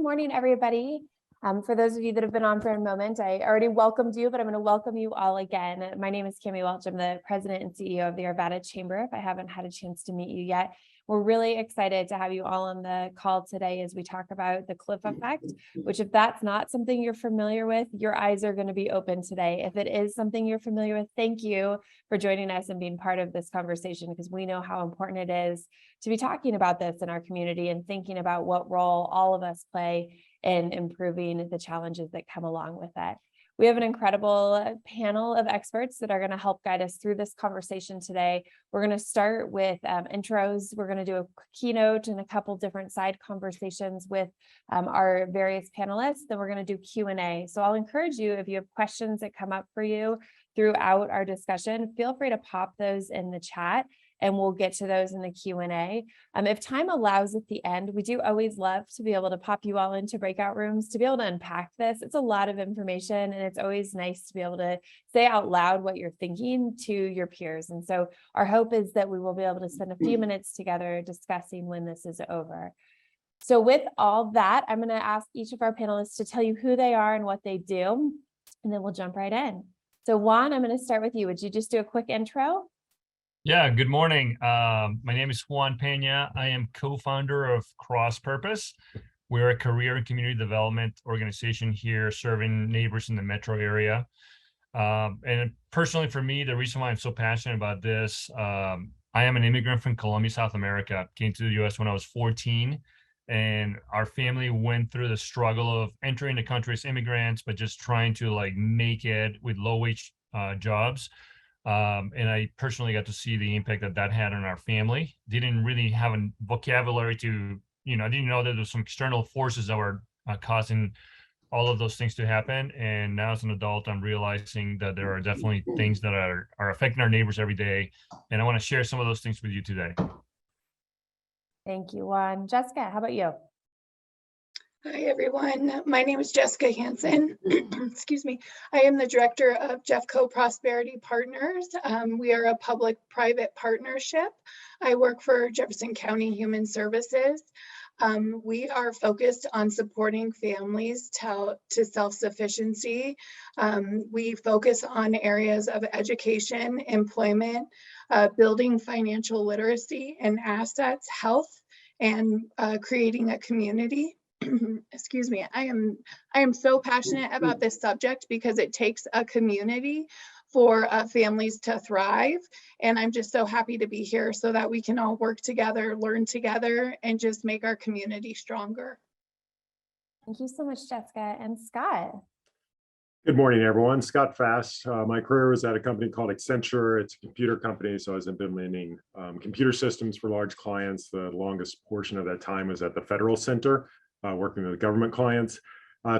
morning, everybody. For those of you that have been on for a moment, I already welcomed you, but I'm going to welcome you all again. My name is Kimmy Welch. I'm the president and CEO of the Arvada Chamber. If I haven't had a chance to meet you yet, we're really excited to have you all on the call today as we talk about the cliff effect, which if that's not something you're familiar with, your eyes are going to be open today. If it is something you're familiar with, thank you for joining us and being part of this conversation, because we know how important it is to be talking about this in our community and thinking about what role all of us play in improving the challenges that come along with it. We have an incredible panel of experts that are going to help guide us through this conversation today. We're going to start with intros. We're going to do a keynote and a couple different side conversations with our various panelists. Then we're going to do Q&A. So I'll encourage you, if you have questions that come up for you throughout our discussion, feel free to pop those in the chat, and we'll get to those in the Q&A. If time allows at the end, we do always love to be able to pop you all into breakout rooms to be able to unpack this. It's a lot of information, and it's always nice to be able to say out loud what you're thinking to your peers. And so our hope is that we will be able to spend a few minutes together discussing when this is over. So with all that, I'm going to ask each of our panelists to tell you who they are and what they do, and then we'll jump right in. So Juan, I'm going to start with you. Would you just do a quick intro? Yeah, good morning. My name is Juan Peña. I am co-founder of Cross Purpose. We're a career and community development organization here serving neighbors in the metro area. And personally for me, the reason why I'm so passionate about this, I am an immigrant from Colombia, South America. Came to the US when I was 14, and our family went through the struggle of entering the country as immigrants, but just trying to make it with low wage jobs. And I personally got to see the impact that had on our family. Didn't really have a vocabulary to, I didn't know that there was some external forces that were causing all of those things to happen. And now as an adult, I'm realizing that there are definitely things that are affecting our neighbors every day. And I want to share some of those things with you today. Thank you, Juan. Jessica, how about you? Hi, everyone. My name is Jessica Hansen. Excuse me. I am the director of Jeffco Prosperity Partners. We are a public-private partnership. I work for Jefferson County Human Services. We are focused on supporting families to self-sufficiency. We focus on areas of education, employment, building financial literacy and assets, health, and creating a community. Excuse me. I am so passionate about this subject because it takes a community for families to thrive. And I'm just so happy to be here so that we can all work together, learn together, and just make our community stronger. Thank you so much, Jessica. And Scott. Good morning, everyone. Scott Fast. My career was at a company called Accenture. It's a computer company, so I was implementing computer systems for large clients. The longest portion of that time was at the Federal Center, working with government clients.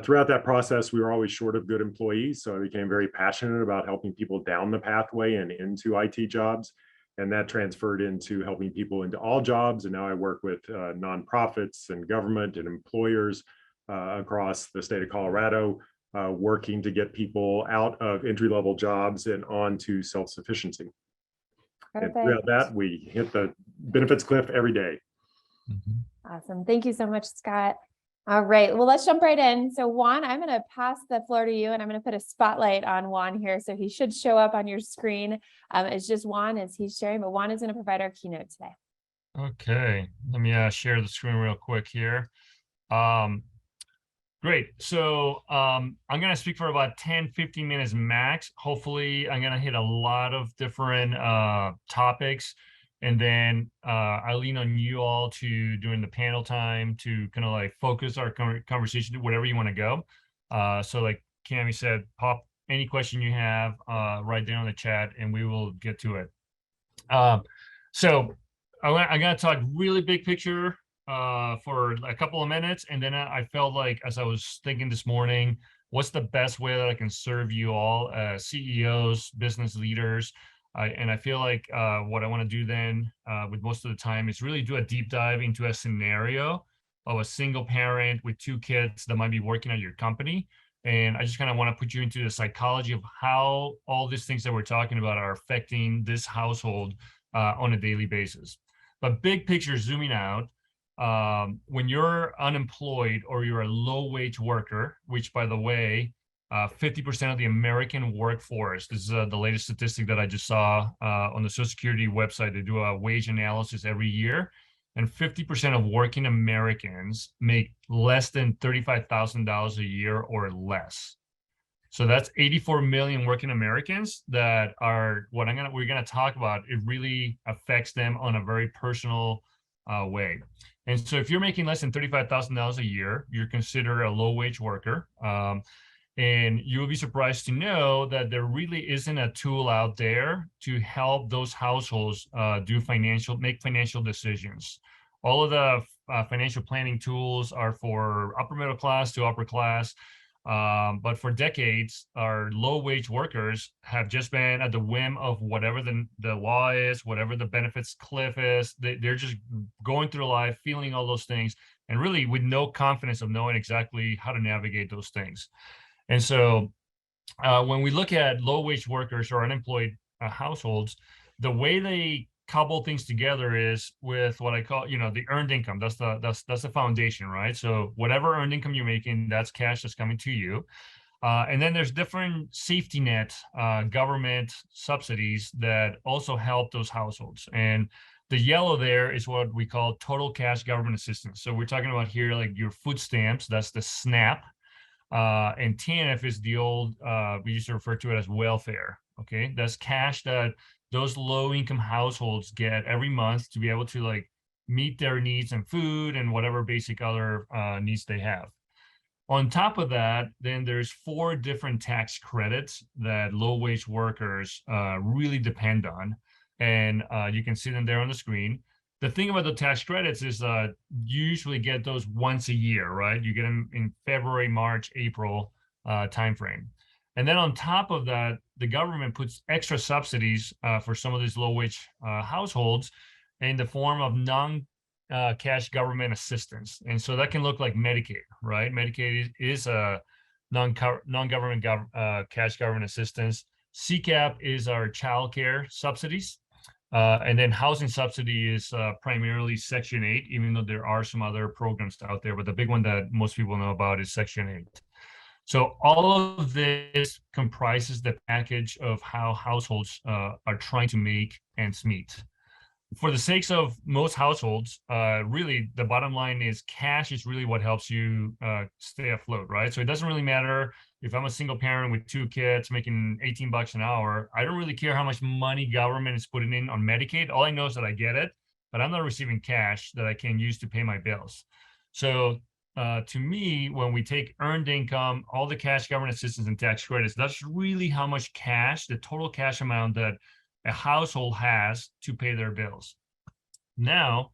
Throughout that process, we were always short of good employees, so I became very passionate about helping people down the pathway and into IT jobs, and that transferred into helping people into all jobs. And now I work with nonprofits and government and employers across the state of Colorado, working to get people out of entry-level jobs and onto self-sufficiency. And throughout that, we hit the benefits cliff every day. Awesome. Thank you so much, Scott. All right, well, let's jump right in. So Juan, I'm going to pass the floor to you, and I'm going to put a spotlight on Juan here. So he should show up on your screen. It's just Juan as he's sharing, but Juan is going to provide our keynote today. Okay, let me share the screen real quick here. Great. So I'm going to speak for about 10-15 minutes max. Hopefully, I'm going to hit a lot of different topics. And then I'll lean on you all to during the panel time to kind of focus our conversation to whatever you want to go. So like Cami said, pop any question you have right there on the chat and we will get to it. So I'm going to talk really big picture for a couple of minutes. And then I felt like, as I was thinking this morning, what's the best way that I can serve you all as CEOs, business leaders? And I feel like what I want to do then with most of the time is really do a deep dive into a scenario of a single parent with 2 kids that might be working at your company. And I just kind of want to put you into the psychology of how all these things that we're talking about are affecting this household on a daily basis. But big picture, zooming out, when you're unemployed or you're a low wage worker, which by the way, 50% of the American workforce, this is the latest statistic that I just saw on the Social Security website. They do a wage analysis every year, and 50% of working Americans make less than $35,000 a year or less. So that's 84 million working Americans that are what we're gonna talk about. It really affects them on a very personal way. And so if you're making less than $35,000 a year, you're considered a low wage worker. And you will be surprised to know that there really isn't a tool out there to help those households make financial decisions. All of the financial planning tools are for upper middle class to upper class. But for decades, our low wage workers have just been at the whim of whatever the law is, whatever the benefits cliff is. They're just going through life, feeling all those things, and really with no confidence of knowing exactly how to navigate those things. And so when we look at low wage workers or unemployed households, the way they couple things together is with what I call, the earned income. That's the foundation, right? So whatever earned income you're making, that's cash that's coming to you. And then there's different safety net government subsidies that also help those households. And the yellow there is what we call total cash government assistance. So we're talking about here like your food stamps, that's the SNAP. And TNF is the old, we used to refer to it as welfare. Okay, that's cash that those low income households get every month to be able to like meet their needs and food and whatever basic other needs they have. On top of that, then there's 4 different tax credits that low wage workers really depend on. And you can see them there on the screen. The thing about the tax credits is you usually get those once a year, right? You get them in February, March, April timeframe. And then on top of that, the government puts extra subsidies for some of these low wage households in the form of non-cash government assistance. And so that can look like Medicaid, right? Medicaid is a non-government cash government assistance. CCAP is our child care subsidies. And then housing subsidy is primarily Section 8, even though there are some other programs out there. But the big one that most people know about is Section 8. So all of this comprises the package of how households are trying to make ends meet. For the sakes of most households, really the bottom line is cash is really what helps you stay afloat, right? So it doesn't really matter if I'm a single parent with 2 kids making $18 an hour. I don't really care how much money government is putting in on Medicaid. All I know is that I get it, but I'm not receiving cash that I can use to pay my bills. So to me, when we take earned income, all the cash government assistance and tax credits, that's really how much cash, the total cash amount that a household has to pay their bills. Now,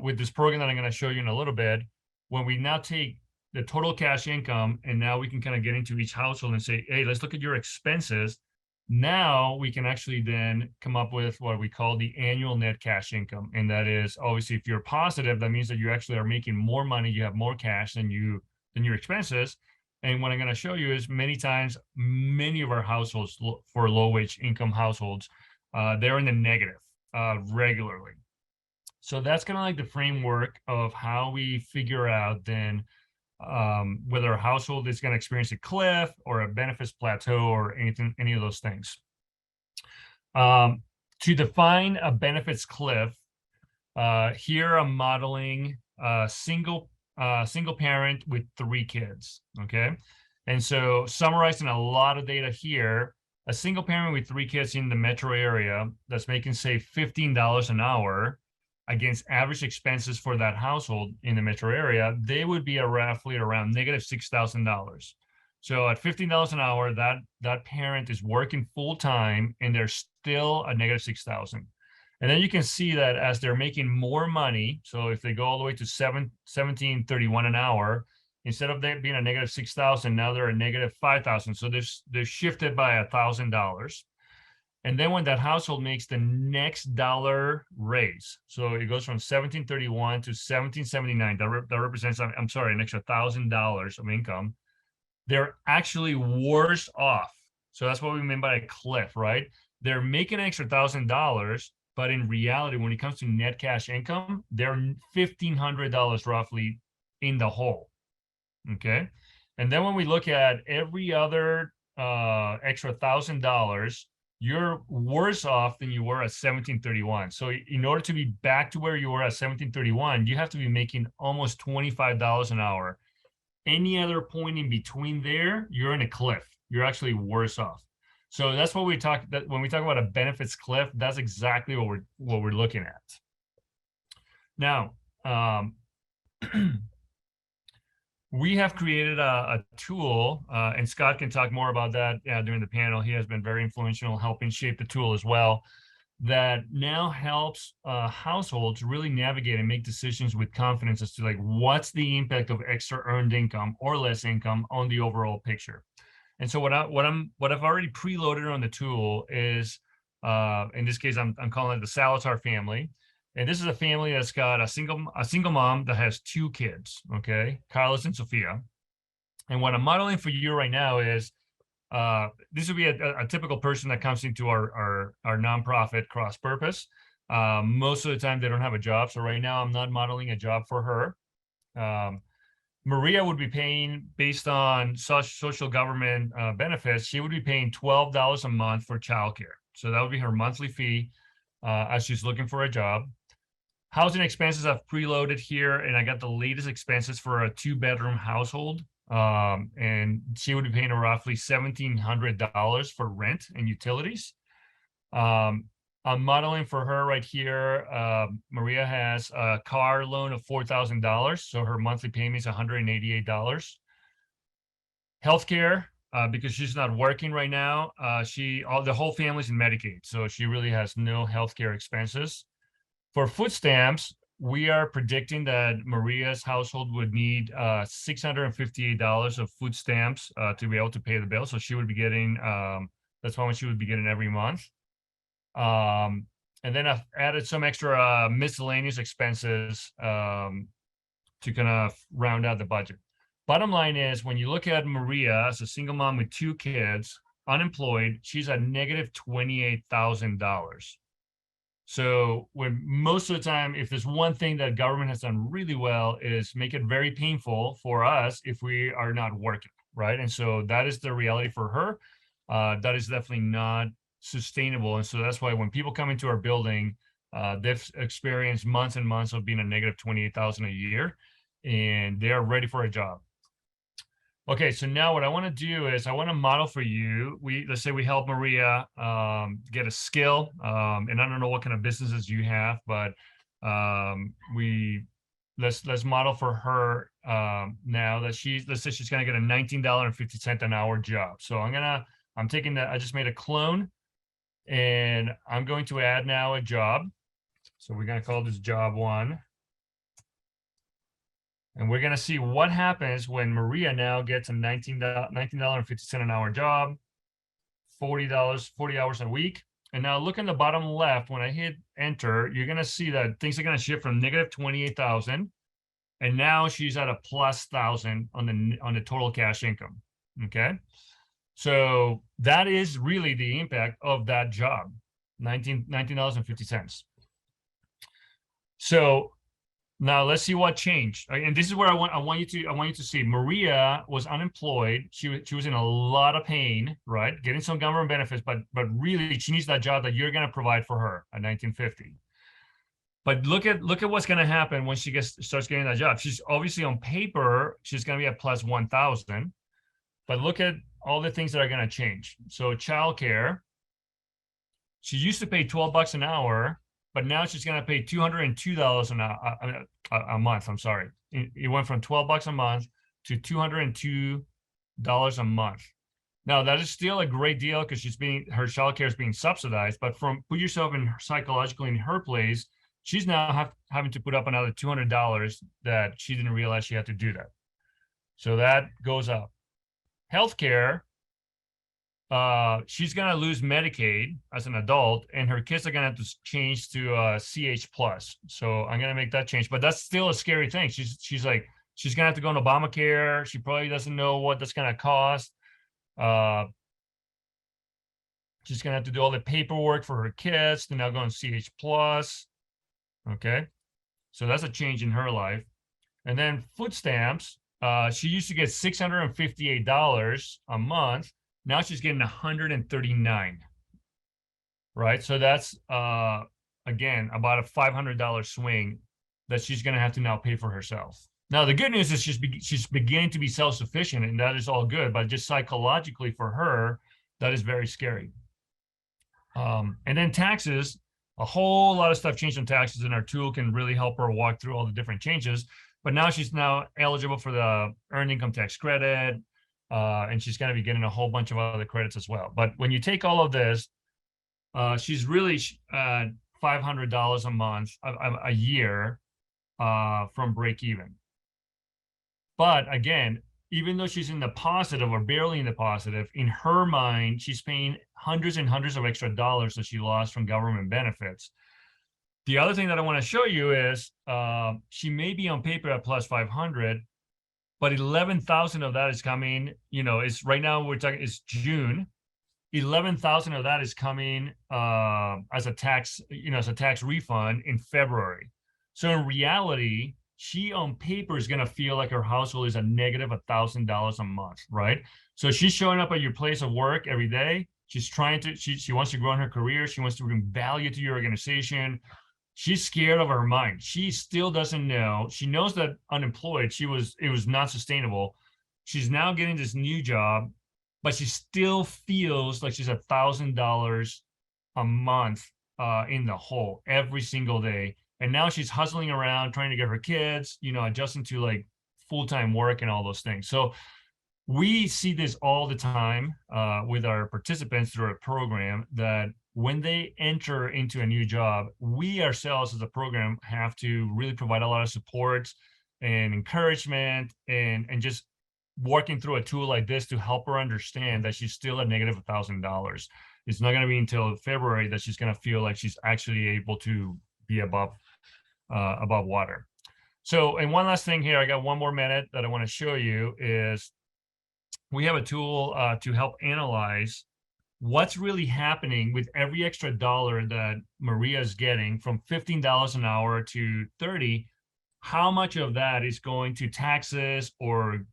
with this program that I'm going to show you in a little bit, when we now take the total cash income and now we can kind of get into each household and say, hey, let's look at your expenses. Now we can actually then come up with what we call the annual net cash income. And that is obviously if you're positive, that means that you actually are making more money, you have more cash than your expenses. And what I'm going to show you is many times, many of our households for low wage income households, they're in the negative regularly. So that's kind of like the framework of how we figure out then whether a household is going to experience a cliff or a benefits plateau or any of those things. To define a benefits cliff, here I'm modeling a single parent with 3 kids, okay? And so summarizing a lot of data here, a single parent with 3 kids in the metro area that's making, say, $15 an hour against average expenses for that household in the metro area, they would be roughly around negative $6,000. So at $15 an hour, that parent is working full time and they're still at negative 6,000. And then you can see that as they're making more money, so if they go all the way to $17.31 an hour, instead of them being a negative 6,000, now they're a negative 5,000. So they're shifted by $1,000. And then when that household makes the next dollar raise, so it goes from $17.31 to $17.79, that represents, I'm sorry, an extra $1,000 of income, they're actually worse off. So that's what we mean by a cliff, right? They're making an extra $1,000, but in reality, when it comes to net cash income, they're $1,500 roughly in the hole. Okay. And then when we look at every other extra $1,000, you're worse off than you were at 1731. So in order to be back to where you were at 1731, you have to be making almost $25 an hour. Any other point in between there, you're in a cliff. You're actually worse off. So that's what when we talk about a benefits cliff, that's exactly what we're looking at. Now, we have created a tool, and Scott can talk more about that during the panel. He has been very influential in helping shape the tool as well, that now helps households really navigate and make decisions with confidence as to like what's the impact of extra earned income or less income on the overall picture. And so what I've already preloaded on the tool is, in this case, I'm calling it the Salazar family. And this is a family that's got a single mom that has 2 kids, okay, Carlos and Sophia. And what I'm modeling for you right now is this would be a typical person that comes into our nonprofit Cross Purpose. Most of the time they don't have a job. So right now I'm not modeling a job for her. Maria would be paying, based on social government benefits, she would be paying $12 a month for childcare. So that would be her monthly fee as she's looking for a job. Housing expenses I've preloaded here, and I got the latest expenses for a 2-bedroom household. And she would be paying roughly $1,700 for rent and utilities. I'm modeling for her right here. Maria has a car loan of $4,000, so her monthly payment is $188. Healthcare, because she's not working right now, the whole family's in Medicaid, so she really has no healthcare expenses. For food stamps, we are predicting that Maria's household would need $658 of food stamps to be able to pay the bill. So she would be getting, that's how much she would be getting every month. And then I've added some extra miscellaneous expenses to kind of round out the budget. Bottom line is, when you look at Maria as a single mom with 2 kids, unemployed, she's at negative $28,000. So when most of the time, if there's one thing that government has done really well, is make it very painful for us if we are not working, right? And so that is the reality for her. That is definitely not sustainable. And so that's why when people come into our building, they've experienced months and months of being a negative 28,000 a year, and they're ready for a job. Okay, so now what I want to do is I want to model for you. Let's say we help Maria get a skill, and I don't know what kind of businesses you have, but let's model for her now that let's say she's gonna get a $19.50 an hour job. So I'm taking that. I just made a clone, and I'm going to add now a job. So we're gonna call this job 1. And we're going to see what happens when Maria now gets a $19.50 an hour job, $40 hours a week. And now look in the bottom left, when I hit enter, you're going to see that things are going to shift from negative 28,000. And now she's at a plus 1,000 on the total cash income. Okay. So that is really the impact of that job, $19.50. So now let's see what changed. And this is where I want you to see. Maria was unemployed. She was in a lot of pain, right? Getting some government benefits, but really she needs that job that you're going to provide for her at $19.50. But look at what's going to happen when she starts getting that job. She's obviously, on paper, she's going to be at plus 1,000. But look at all the things that are going to change. So childcare, she used to pay $12 an hour. But now she's going to pay $202 a month. I'm sorry. It went from $12 a month to $202 a month. Now that is still a great deal because her childcare is being subsidized. But put yourself psychologically in her place. She's now having to put up another $200 that she didn't realize she had to do that. So that goes up. Healthcare. She's gonna lose Medicaid as an adult, and her kids are gonna have to change to CH plus. So I'm gonna make that change, but that's still a scary thing. She's gonna have to go on Obamacare. She probably doesn't know what that's gonna cost. She's gonna have to do all the paperwork for her kids. They're now going CH plus. Okay, so that's a change in her life. And then food stamps. She used to get $658 a month. Now she's getting $139. Right, so that's again about a $500 swing that she's going to have to now pay for herself. Now the good news is she's beginning to be self-sufficient, and that is all good. But just psychologically for her, that is very scary. And then taxes, a whole lot of stuff changed on taxes, and our tool can really help her walk through all the different changes. But now she's now eligible for the earned income tax credit, and she's going to be getting a whole bunch of other credits as well. But when you take all of this, she's really $500 a month, a year from break even. But again, even though she's in the positive or barely in the positive, in her mind, she's paying hundreds and hundreds of extra dollars that she lost from government benefits. The other thing that I want to show you is she may be on paper at plus 500, but 11,000 of that is coming, it's right now we're talking, it's June. 11,000 of that is coming as a tax, as a tax refund in February. So in reality, she on paper is going to feel like her household is a negative $1,000 a month, right? So she's showing up at your place of work every day. She's trying to, she wants to grow in her career. She wants to bring value to your organization. She's scared of her mind. She still doesn't know. She knows that unemployed, it was not sustainable. She's now getting this new job, but she still feels like she's $1,000 a month in the hole every single day. And now she's hustling around trying to get her kids, adjusting to like full-time work and all those things. So we see this all the time with our participants through our program, that when they enter into a new job, we ourselves as a program have to really provide a lot of support and encouragement and just working through a tool like this to help her understand that she's still at negative $1,000. It's not going to be until February that she's going to feel like she's actually able to be above water. So, and one last thing here, I got one more minute that I want to show you is we have a tool to help analyze what's really happening with every extra dollar that Maria is getting from $15 an hour to $30. How much of that is going to taxes or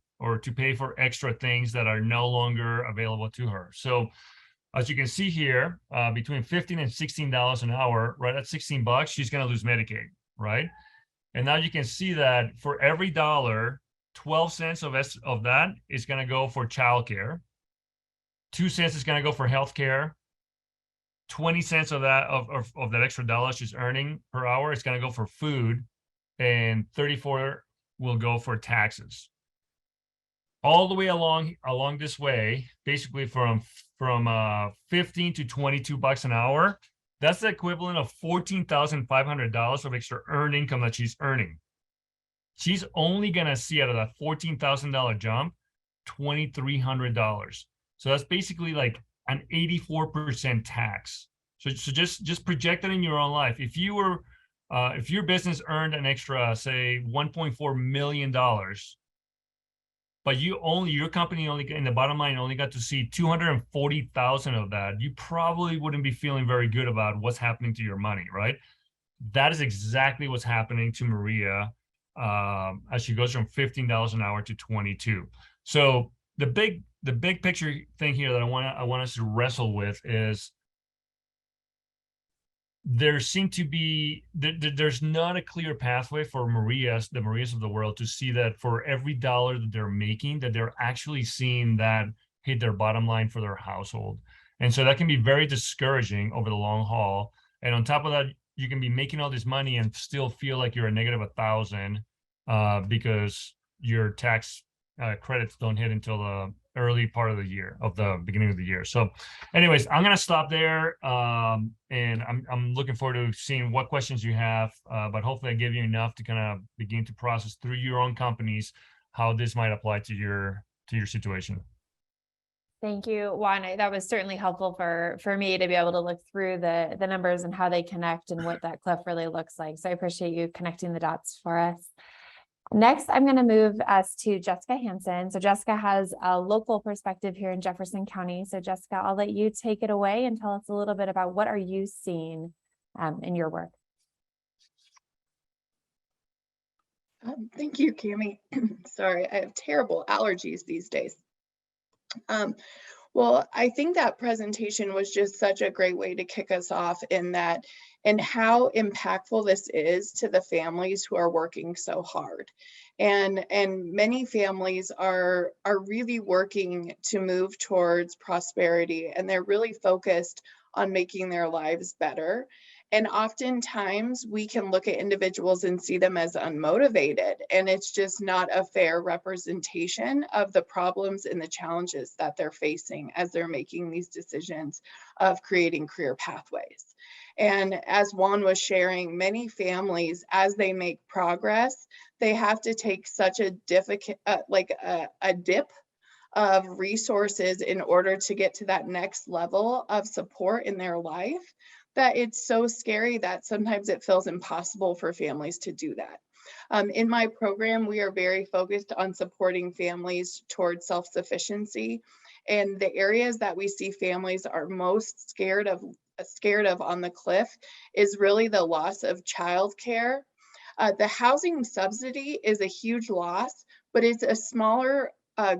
to pay for extra things that are no longer available to her? So as you can see here, between $15 and $16 an hour, right at $16, she's going to lose Medicaid, right? And now you can see that for every dollar, 12 cents of that is going to go for childcare. 2 cents is going to go for healthcare. 20 cents of that of that extra dollar she's earning per hour is going to go for food, and 34 will go for taxes. All the way along this way, basically from 15 to $22 an hour, that's the equivalent of $14,500 of extra earned income that she's earning. She's only gonna see out of that $14,000 jump, $2,300. So that's basically like an 84% tax. So just project that in your own life. If you were, if your business earned an extra, say, $1.4 million, but your company only in the bottom line only got to see 240,000 of that, you probably wouldn't be feeling very good about what's happening to your money, right? That is exactly what's happening to Maria as she goes from $15 an hour to 22. So the big picture thing here that I want us to wrestle with is there seem to be there's not a clear pathway for the Marias of the world to see that for every dollar that they're making, that they're actually seeing that hit their bottom line for their household. And so that can be very discouraging over the long haul. And on top of that, you can be making all this money and still feel like you're a negative 1,000 because your tax credits don't hit until the early part of the year, of the beginning of the year. So anyways, I'm going to stop there. And I'm looking forward to seeing what questions you have, but hopefully I give you enough to kind of begin to process through your own companies how this might apply to your situation. Thank you, Juan. That was certainly helpful for me to be able to look through the numbers and how they connect and what that cliff really looks like. So I appreciate you connecting the dots for us. Next, I'm going to move us to Jessica Hansen. So Jessica has a local perspective here in Jefferson County. So Jessica, I'll let you take it away and tell us a little bit about what are you seeing in your work. Thank you, Cami. Sorry, I have terrible allergies these days. Well, I think that presentation was just such a great way to kick us off in that and how impactful this is to the families who are working so hard. And many families are really working to move towards prosperity, and they're really focused on making their lives better. And oftentimes we can look at individuals and see them as unmotivated, and it's just not a fair representation of the problems and the challenges that they're facing as they're making these decisions of creating career pathways. And as Juan was sharing, many families, as they make progress, they have to take such a difficult, a dip of resources in order to get to that next level of support in their life, that it's so scary that sometimes it feels impossible for families to do that. In my program, we are very focused on supporting families towards self-sufficiency. And the areas that we see families are most scared of on the cliff is really the loss of childcare. The housing subsidy is a huge loss, but it's a smaller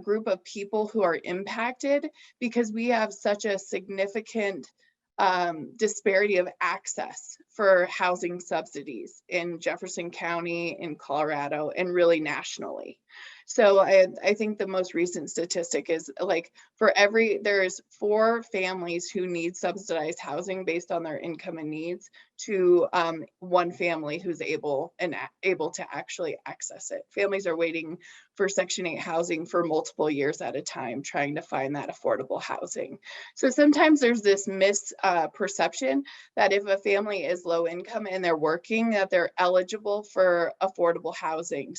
group of people who are impacted because we have such a significant disparity of access for housing subsidies in Jefferson County, in Colorado, and really nationally. So I think the most recent statistic is like there's 4 families who need subsidized housing based on their income and needs to 1 family who's able to actually access it. Families are waiting for Section 8 housing for multiple years at a time, trying to find that affordable housing. So sometimes there's this misperception that if a family is low income and they're working, that they're eligible for affordable housing.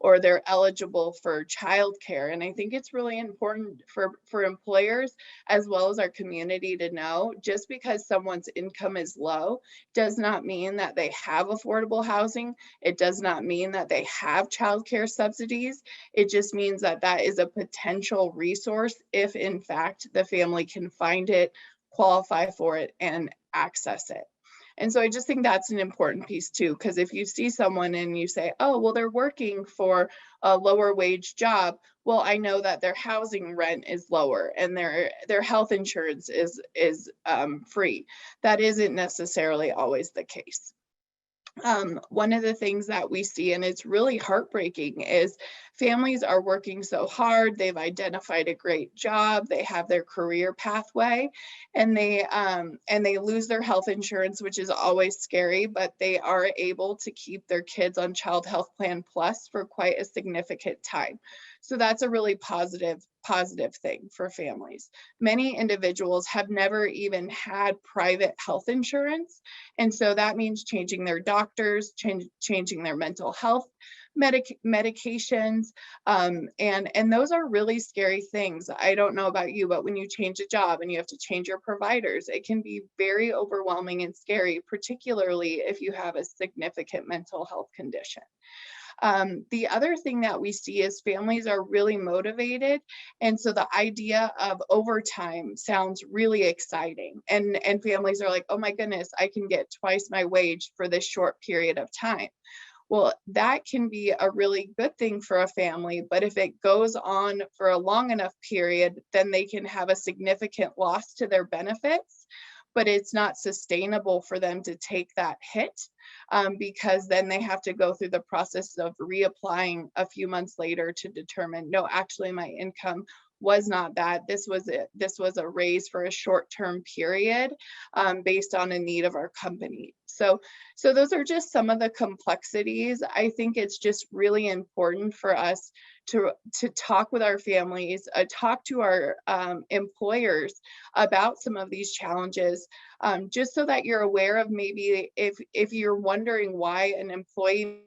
Or they're eligible for childcare. And I think it's really important for employers as well as our community to know, just because someone's income is low does not mean that they have affordable housing. It does not mean that they have childcare subsidies. It just means that that is a potential resource if in fact the family can find it, qualify for it, and access it. And so I just think that's an important piece too, because if you see someone and you say, oh, well, they're working for a lower wage job, well, I know that their housing rent is lower and their health insurance is free. That isn't necessarily always the case. One of the things that we see, and it's really heartbreaking, is families are working so hard, they've identified a great job, they have their career pathway, and they lose their health insurance, which is always scary, but they are able to keep their kids on Child Health Plan Plus for quite a significant time. So that's a really positive thing for families. Many individuals have never even had private health insurance. And so that means changing their doctors, changing their mental health medications. And those are really scary things. I don't know about you, but when you change a job and you have to change your providers, it can be very overwhelming and scary, particularly if you have a significant mental health condition. The other thing that we see is families are really motivated. And so the idea of overtime sounds really exciting. And families are like, oh my goodness, I can get twice my wage for this short period of time. Well, that can be a really good thing for a family, but if it goes on for a long enough period, then they can have a significant loss to their benefits, but it's not sustainable for them to take that hit because then they have to go through the process of reapplying a few months later to determine, no, actually my income was not that. This was a raise for a short-term period based on a need of our company. So those are just some of the complexities. I think it's just really important for us to talk with our families, talk to our employers about some of these challenges, just so that you're aware of maybe if you're wondering why an employee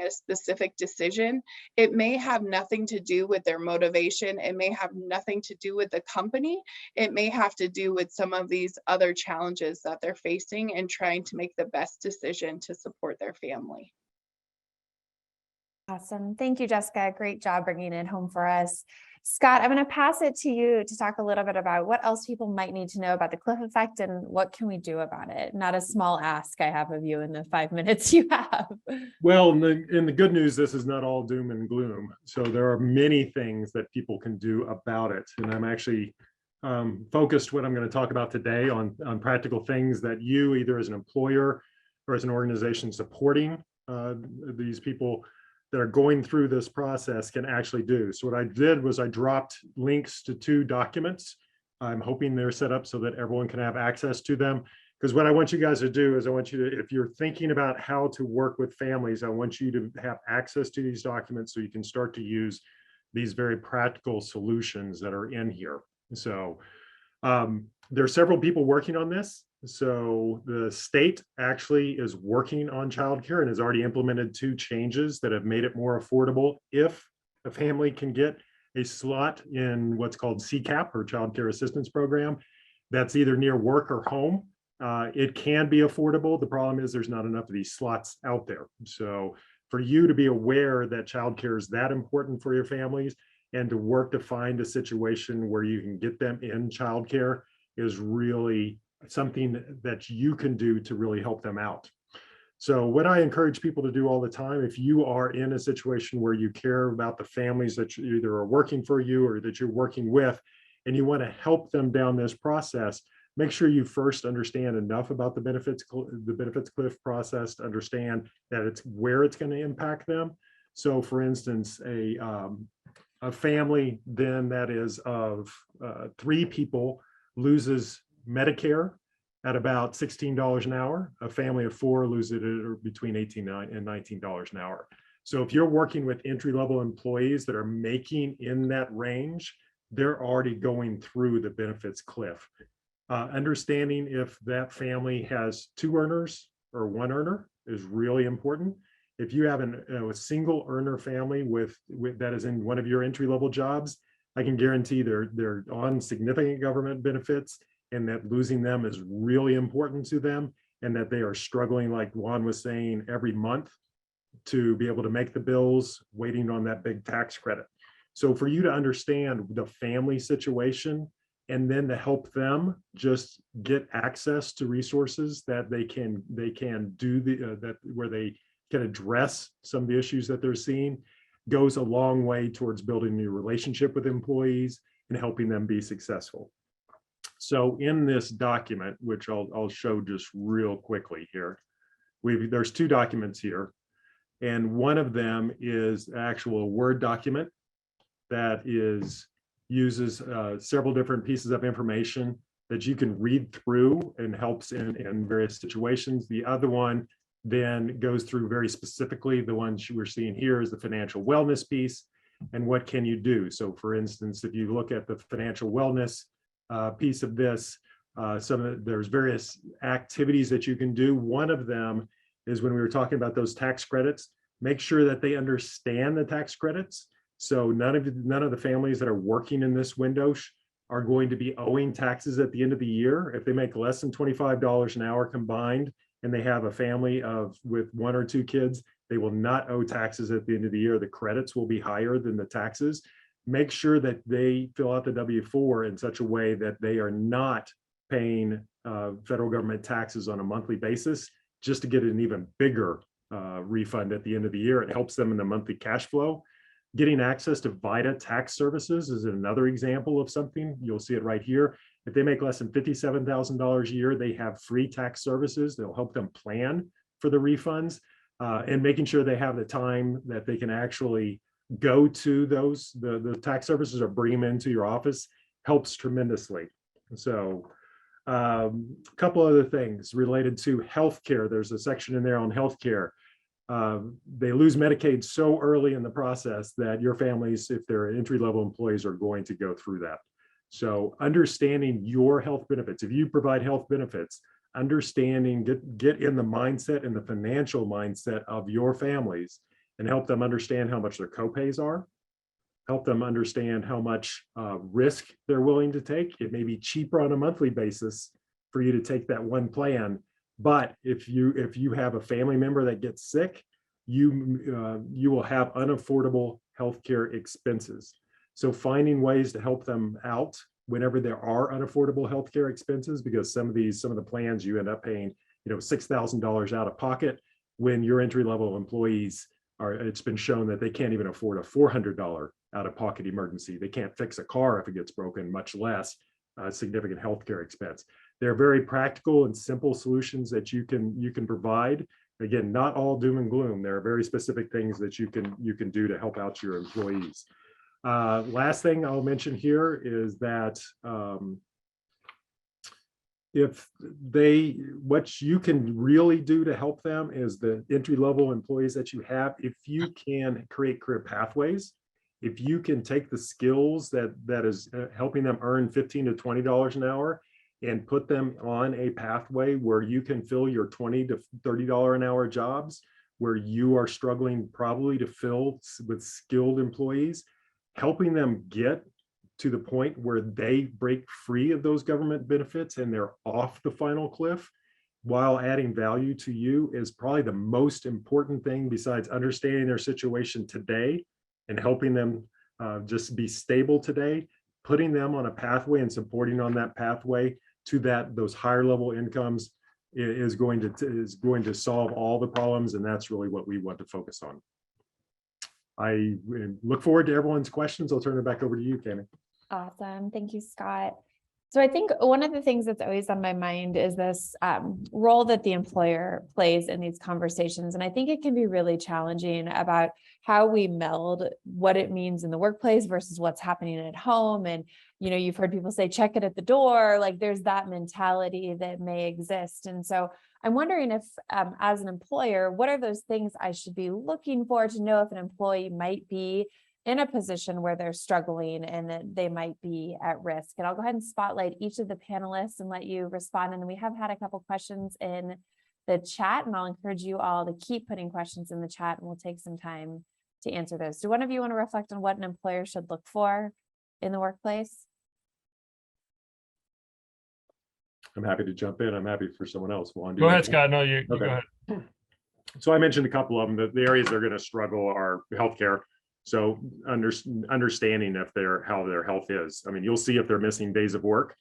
a specific decision, it may have nothing to do with their motivation. It may have nothing to do with the company. It may have to do with some of these other challenges that they're facing and trying to make the best decision to support their family. Awesome. Thank you, Jessica. Great job bringing it home for us. Scott, I'm going to pass it to you to talk a little bit about what else people might need to know about the cliff effect and what can we do about it. Not a small ask I have of you in the 5 minutes you have. Well, in the good news, this is not all doom and gloom. So there are many things that people can do about it. And I'm actually focused what I'm going to talk about today on practical things that you, either as an employer or as an organization supporting these people that are going through this process, can actually do. So what I did was I dropped links to 2 documents. I'm hoping they're set up so that everyone can have access to them. Because what I want you guys to do is I want you to, if you're thinking about how to work with families, I want you to have access to these documents so you can start to use these very practical solutions that are in here. So there are several people working on this. So the state actually is working on childcare and has already implemented 2 changes that have made it more affordable if a family can get a slot in what's called CCAP, or Child Care Assistance Program, that's either near work or home. It can be affordable. The problem is there's not enough of these slots out there. So for you to be aware that childcare is that important for your families and to work to find a situation where you can get them in childcare is really something that you can do to really help them out. So what I encourage people to do all the time, if you are in a situation where you care about the families that you either are working for you or that you're working with, and you want to help them down this process, make sure you first understand enough about the benefits cliff process to understand that it's where it's going to impact them. So for instance, a family then that is of 3 people loses Medicare at about $16 an hour. A family of 4 loses it at between $18 and $19 an hour. So if you're working with entry-level employees that are making in that range, they're already going through the benefits cliff. Understanding if that family has 2 earners or 1 earner is really important. If you have a single earner family with that is in one of your entry-level jobs, I can guarantee they're on significant government benefits, and that losing them is really important to them, and that they are struggling, like Juan was saying, every month to be able to make the bills, waiting on that big tax credit. So for you to understand the family situation, and then to help them just get access to resources that they can do that where they can address some of the issues that they're seeing, goes a long way towards building a new relationship with employees and helping them be successful. So in this document, which I'll show just real quickly here, there's 2 documents here, and one of them is actual Word document that uses several different pieces of information that you can read through and helps in various situations. The other one then goes through very specifically, the one we're seeing here is the financial wellness piece and what can you do. So for instance, if you look at the financial wellness piece of this, there's various activities that you can do. One of them is when we were talking about those tax credits, make sure that they understand the tax credits. So none of the families that are working in this window are going to be owing taxes at the end of the year. If they make less than $25 an hour combined and they have a family with 1 or 2 kids, they will not owe taxes at the end of the year. The credits will be higher than the taxes. Make sure that they fill out the W-4 in such a way that they are not paying federal government taxes on a monthly basis, just to get an even bigger refund at the end of the year. It helps them in the monthly cash flow. Getting access to VITA tax services is another example of something. You'll see it right here. If they make less than $57,000 a year, they have free tax services. They'll help them plan for the refunds and making sure they have the time that they can actually go to the tax services or bring them into your office helps tremendously. So a couple other things related to healthcare. There's a section in there on healthcare. They lose Medicaid so early in the process that your families, if they're entry-level employees, are going to go through that. So understanding your health benefits, if you provide health benefits, understanding, get in the mindset and the financial mindset of your families and help them understand how much their copays are, help them understand how much risk they're willing to take. It may be cheaper on a monthly basis for you to take that one plan. But if you have a family member that gets sick, you will have unaffordable healthcare expenses. So finding ways to help them out whenever there are unaffordable healthcare expenses, because some of the plans you end up paying, $6,000 out of pocket when your entry level employees are, it's been shown that they can't even afford a $400 out of pocket emergency. They can't fix a car if it gets broken, much less a significant healthcare expense. They're very practical and simple solutions that you can provide. Again, not all doom and gloom. There are very specific things that you can do to help out your employees. Last thing I'll mention here is that what you can really do to help them is the entry-level employees that you have. If you can create career pathways, if you can take the skills that is helping them earn $15 to $20 an hour and put them on a pathway where you can fill your $20 to $30 an hour jobs, where you are struggling probably to fill with skilled employees, helping them get to the point where they break free of those government benefits and they're off the final cliff while adding value to you is probably the most important thing, besides understanding their situation today and helping them just be stable today. Putting them on a pathway and supporting on that pathway to those higher level incomes is going to solve all the problems, and that's really what we want to focus on. I look forward to everyone's questions. I'll turn it back over to you, Tammy. Awesome. Thank you, Scott. So I think one of the things that's always on my mind is this role that the employer plays in these conversations. And I think it can be really challenging about how we meld what it means in the workplace versus what's happening at home. And, you've heard people say, check it at the door. Like there's that mentality that may exist. And so I'm wondering if, as an employer, what are those things I should be looking for to know if an employee might be in a position where they're struggling and that they might be at risk. And I'll go ahead and spotlight each of the panelists and let you respond. And then we have had a couple questions in the chat, and I'll encourage you all to keep putting questions in the chat, and we'll take some time to answer those. Do one of you want to reflect on what an employer should look for in the workplace? I'm happy to jump in. I'm happy for someone else. Go ahead, Scott. No, you okay. Go ahead. So I mentioned a couple of them. The areas that are going to struggle are healthcare. So understanding how their health is. I mean, you'll see if they're missing days of work,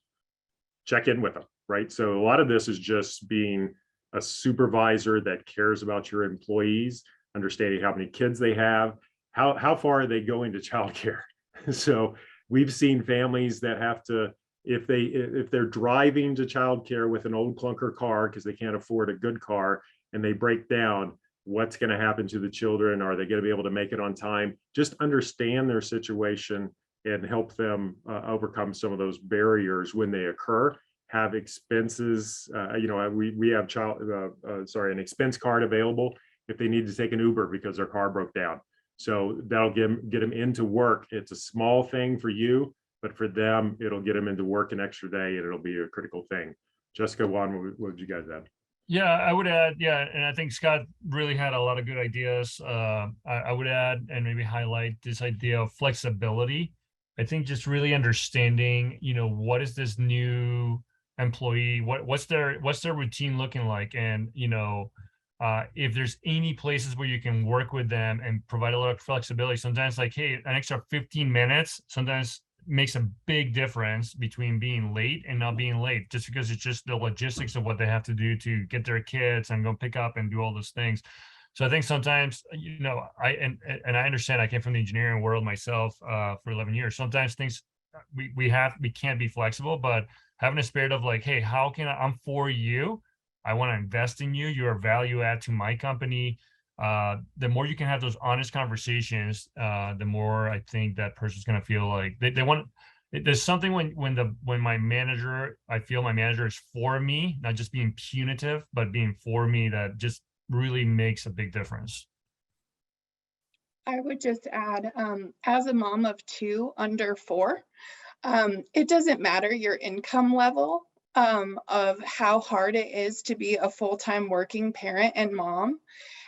check in with them, right? So a lot of this is just being a supervisor that cares about your employees, understanding how many kids they have, how far are they going to childcare. So we've seen families that have to, if they're driving to childcare with an old clunker car because they can't afford a good car and they break down, what's going to happen to the children? Are they going to be able to make it on time? Just understand their situation and help them overcome some of those barriers when they occur. Have expenses, we have an expense card available if they need to take an Uber because their car broke down. So that'll get them into work. It's a small thing for you, but for them, it'll get them into work an extra day, and it'll be a critical thing. Jessica, Juan, what would you guys add? Yeah, I would add, and I think Scott really had a lot of good ideas. I would add and maybe highlight this idea of flexibility. I think just really understanding, what is this new employee, what's their routine looking like, and if there's any places where you can work with them and provide a lot of flexibility. Sometimes, like, hey, an extra 15 minutes sometimes makes a big difference between being late and not being late, just because it's just the logistics of what they have to do to get their kids and go pick up and do all those things. So I think sometimes, I understand, I came from the engineering world myself for 11 years. Sometimes things we can't be flexible, but having a spirit of like, hey, how can I'm for you? I want to invest in you. You're a value add to my company. The more you can have those honest conversations, the more I think that person's going to feel like they want. There's something when my manager, I feel my manager is for me, not just being punitive, but being for me, that just really makes a big difference. I would just add, as a mom of 2 under 4, it doesn't matter your income level of how hard it is to be a full-time working parent and mom.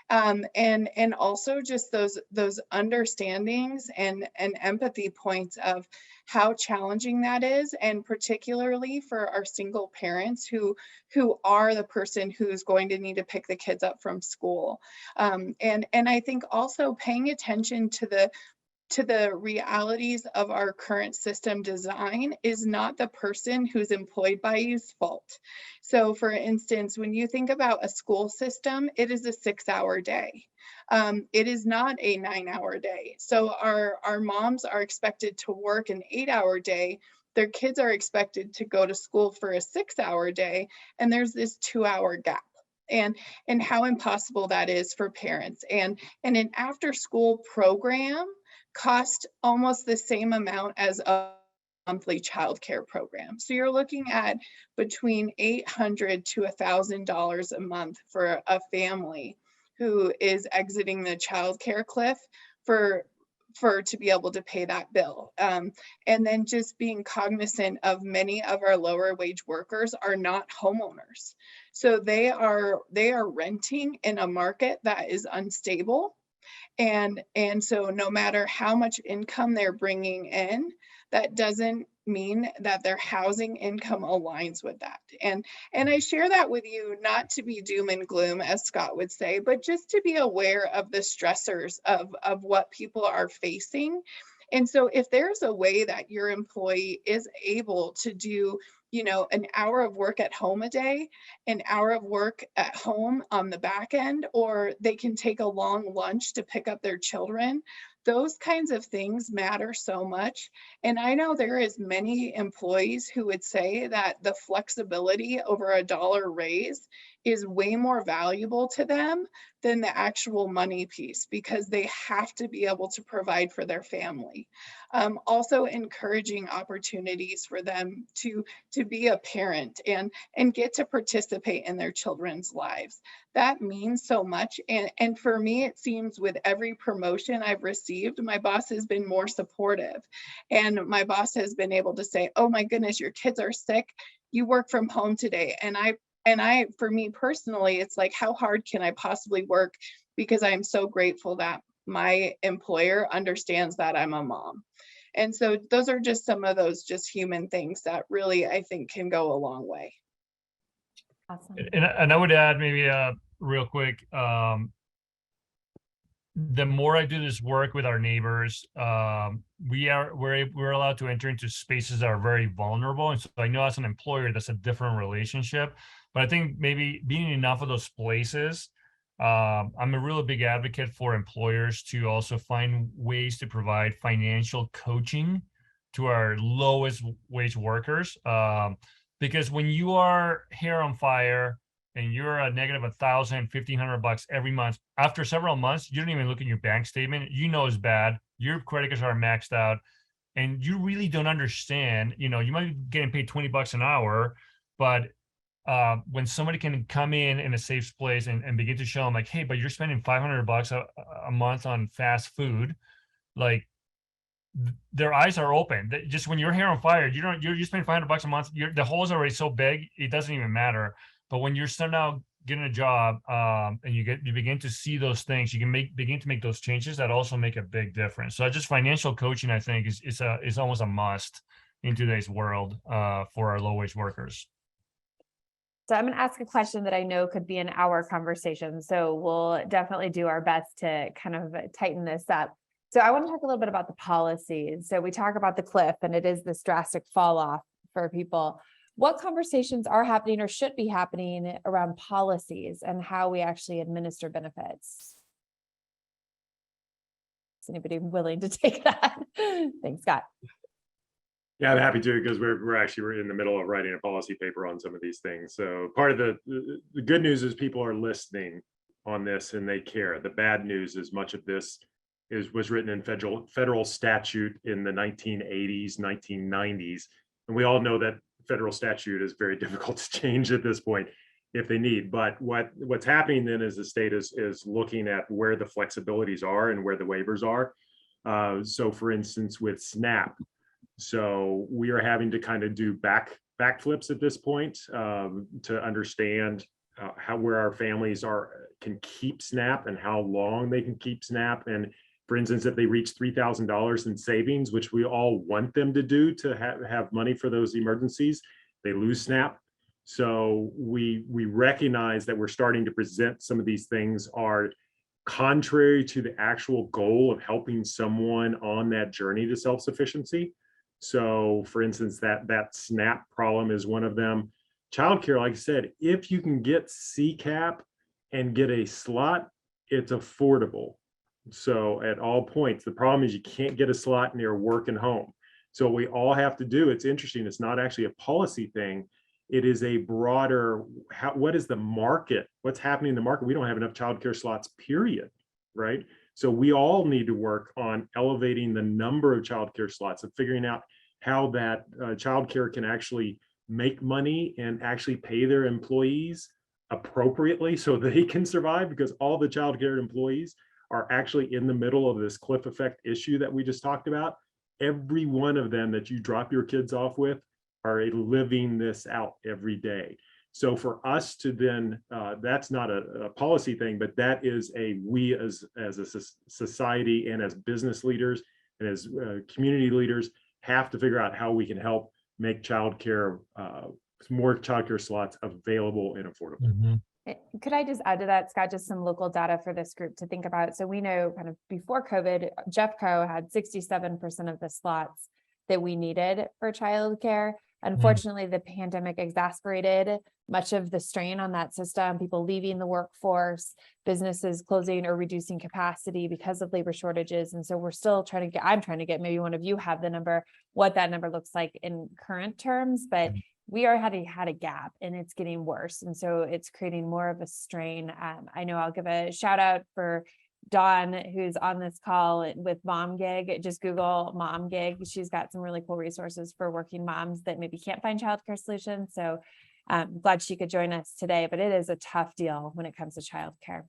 And also just those understandings and empathy points of how challenging that is, and particularly for our single parents who are the person who's going to need to pick the kids up from school. And I think also paying attention to the realities of our current system design is not the person who's employed by you's fault. So for instance, when you think about a school system, it is a 6-hour day. It is not a 9-hour day. So our moms are expected to work an 8-hour day. Their kids are expected to go to school for a 6-hour day, and there's this 2-hour gap. And how impossible that is for parents. And an after school program cost almost the same amount as a monthly childcare program. So you're looking at between $800 to $1,000 a month for a family who is exiting the childcare cliff to be able to pay that bill. And then just being cognizant of many of our lower wage workers are not homeowners. So they are renting in a market that is unstable. And so no matter how much income they're bringing in, that doesn't mean that their housing income aligns with that. And I share that with you, not to be doom and gloom, as Scott would say, but just to be aware of the stressors of what people are facing. And so if there's a way that your employee is able to do, an hour of work at home a day, an hour of work at home on the back end, or they can take a long lunch to pick up their children, those kinds of things matter so much. And I know there is many employees who would say that the flexibility over a dollar raise is way more valuable to them than the actual money piece, because they have to be able to provide for their family. Also encouraging opportunities for them to be a parent and get to participate in their children's lives. That means so much. And for me, it seems with every promotion I've received, my boss has been more supportive. And my boss has been able to say, oh my goodness, your kids are sick. You work from home today. And I, for me personally, it's like, how hard can I possibly work? Because I'm so grateful that my employer understands that I'm a mom. And so those are just some of those just human things that really, I think, can go a long way. Awesome. And I would add maybe real quick, the more I do this work with our neighbors, we're allowed to enter into spaces that are very vulnerable. And so I know as an employer, that's a different relationship. But I think maybe being in enough of those places, I'm a really big advocate for employers to also find ways to provide financial coaching to our lowest wage workers. Because when you are hair on fire and you're a negative $1,000, $1,500 every month, after several months, you don't even look at your bank statement. You know it's bad. Your credit cards are maxed out, and you really don't understand. You might be getting paid $20 an hour, but when somebody can come in a safe place and begin to show them like, hey, but you're spending $500 a month on fast food, like their eyes are open. Just when you're hair on fire, you're spending $500 a month. The hole is already so big, it doesn't even matter. But when you're starting out getting a job, and you begin to see those things, you can begin to make those changes that also make a big difference. So just financial coaching, I think, is almost a must in today's world for our low wage workers. So I'm going to ask a question that I know could be an hour conversation. So we'll definitely do our best to kind of tighten this up. So I want to talk a little bit about the policies. So we talk about the cliff, and it is this drastic fall off for people. What conversations are happening or should be happening around policies and how we actually administer benefits? Is anybody willing to take that? Thanks, Scott. Yeah, I'm happy to, because we're in the middle of writing a policy paper on some of these things. So part of the good news is people are listening on this and they care. The bad news is much of this was written in federal statute in the 1980s, 1990s. And we all know that federal statute is very difficult to change at this point if they need. But what's happening then is the state is looking at where the flexibilities are and where the waivers are. So for instance, with SNAP, so we are having to kind of do backflips at this point to understand where our families can keep SNAP and how long they can keep SNAP. And for instance, if they reach $3,000 in savings, which we all want them to do to have money for those emergencies, they lose SNAP. So we recognize that we're starting to present some of these things are contrary to the actual goal of helping someone on that journey to self-sufficiency. So for instance, that SNAP problem is one of them. Childcare, like I said, if you can get CCAP and get a slot, it's affordable. So at all points, the problem is you can't get a slot near work and home. So we all have to do, it's interesting, it's not actually a policy thing. It is a broader, what is the market? What's happening in the market? We don't have enough childcare slots, period, right? So we all need to work on elevating the number of childcare slots and figuring out how that childcare can actually make money and actually pay their employees appropriately so they can survive, because all the childcare employees are actually in the middle of this cliff effect issue that we just talked about. Every one of them that you drop your kids off with are living this out every day. So for us to then, that's not a policy thing, but that is we as a society and as business leaders and as community leaders have to figure out how we can help make childcare, more childcare slots available and affordable. Mm-hmm. Could I just add to that, Scott, just some local data for this group to think about? So we know kind of before COVID, Jeffco had 67% of the slots that we needed for childcare. Unfortunately, the pandemic exacerbated much of the strain on that system, people leaving the workforce, businesses closing or reducing capacity because of labor shortages. And so we're still trying to get, I'm trying to get, maybe one of you have the number, what that number looks like in current terms, but we already had a gap and it's getting worse. And so it's creating more of a strain. I know I'll give a shout out for Dawn, who's on this call with Mom Gig. Just Google Mom Gig. She's got some really cool resources for working moms that maybe can't find childcare solutions. So I'm glad she could join us today, but it is a tough deal when it comes to childcare.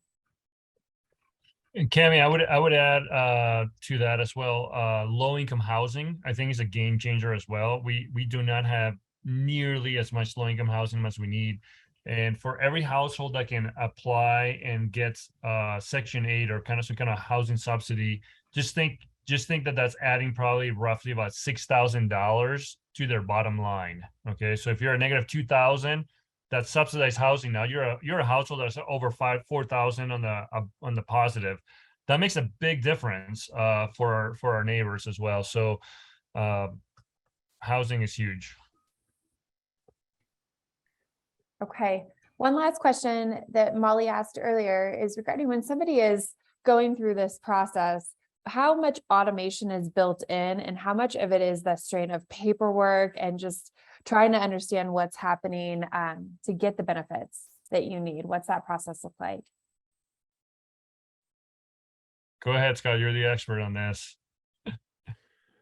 And Cami, I would add to that as well. Low-income housing, I think, is a game changer as well. We do not have nearly as much low-income housing as we need. And for every household that can apply and get Section 8 or some kind of housing subsidy, just think that that's adding probably roughly about $6,000 to their bottom line. Okay, so if you're a negative 2,000, that's subsidized housing. Now you're a household that's over 4,000 on the positive. That makes a big difference for our neighbors as well. So housing is huge. Okay. One last question that Molly asked earlier is regarding when somebody is going through this process, how much automation is built in and how much of it is the strain of paperwork and just trying to understand what's happening to get the benefits that you need? What's that process look like? Go ahead, Scott. You're the expert on this.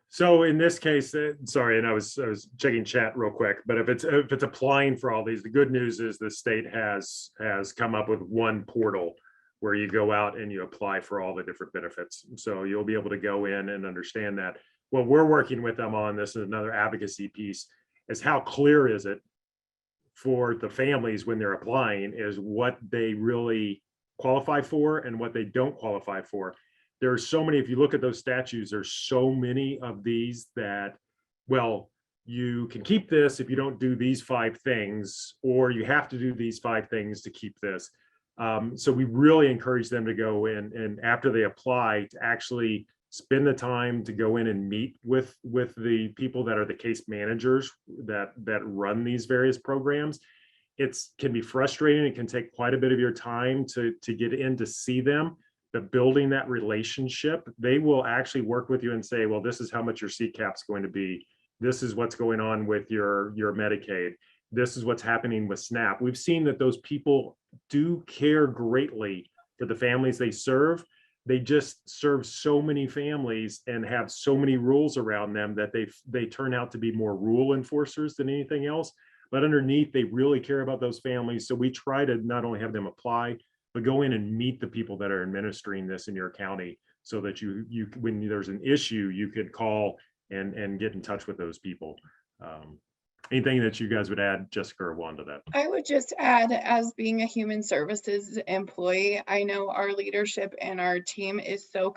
So in this case, sorry, and I was checking chat real quick, but if it's applying for all these, the good news is the state has come up with one portal where you go out and you apply for all the different benefits. So you'll be able to go in and understand that. What we're working with them on, this is another advocacy piece, is how clear is it for the families when they're applying is what they really qualify for and what they don't qualify for. There's so many, if you look at those statutes, there's so many of these that, well, you can keep this if you don't do these 5 things, or you have to do these 5 things to keep this. So we really encourage them to go in and after they apply to actually spend the time to go in and meet with the people that are the case managers that run these various programs. It can be frustrating. It can take quite a bit of your time to get in to see them. But building that relationship, they will actually work with you and say, well, this is how much your CCAP is going to be. This is what's going on with your Medicaid. This is what's happening with SNAP. We've seen that those people do care greatly for the families they serve. They just serve so many families and have so many rules around them that they turn out to be more rule enforcers than anything else. But underneath, they really care about those families. So we try to not only have them apply, but go in and meet the people that are administering this in your county so that you when there's an issue, you could call and get in touch with those people. Anything that you guys would add, Jessica or Wanda, to that? I would just add, as being a human services employee, I know our leadership and our team is so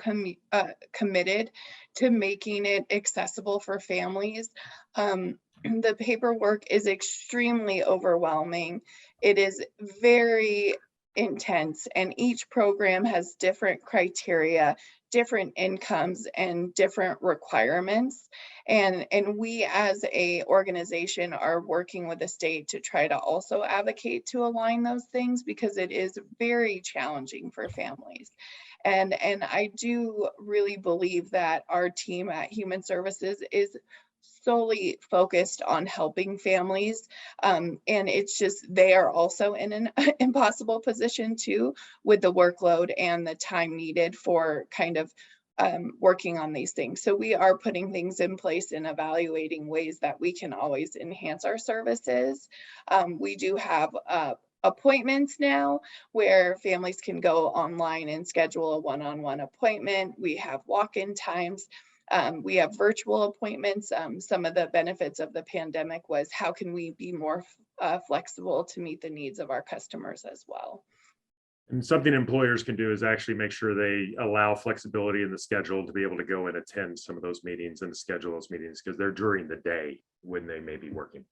committed to making it accessible for families. The paperwork is extremely overwhelming. It is very intense, and each program has different criteria, different incomes, and different requirements. And we as a organization are working with the state to try to also advocate to align those things, because it is very challenging for families. And I do really believe that our team at Human Services is solely focused on helping families. And it's just, they are also in an impossible position too, with the workload and the time needed for kind of working on these things. So we are putting things in place and evaluating ways that we can always enhance our services. We do have appointments now where families can go online and schedule a one-on-one appointment. We have walk-in times. We have virtual appointments. Some of the benefits of the pandemic was how can we be more flexible to meet the needs of our customers as well. And something employers can do is actually make sure they allow flexibility in the schedule to be able to go and attend some of those meetings and to schedule those meetings, because they're during the day when they may be working.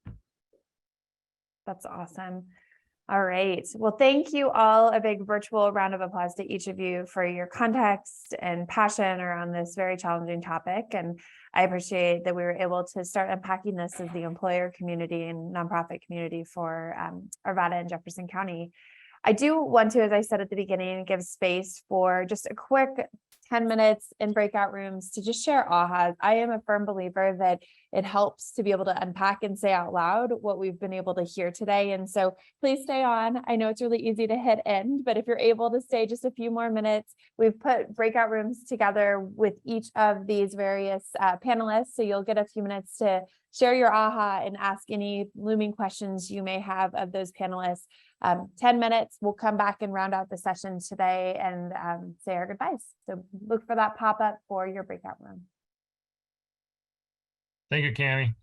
That's awesome. All right. Well, thank you all. A big virtual round of applause to each of you for your context and passion around this very challenging topic. And I appreciate that we were able to start unpacking this as the employer community and nonprofit community for Arvada and Jefferson County. I do want to, as I said at the beginning, give space for just a quick 10 minutes in breakout rooms to just share ahas. I am a firm believer that it helps to be able to unpack and say out loud what we've been able to hear today. And so please stay on. I know it's really easy to hit end, but if you're able to stay just a few more minutes, we've put breakout rooms together with each of these various panelists. So you'll get a few minutes to share your aha and ask any looming questions you may have of those panelists. 10 minutes, we'll come back and round out the session today and say our goodbyes. So look for that pop up for your breakout room. Thank you, Cami.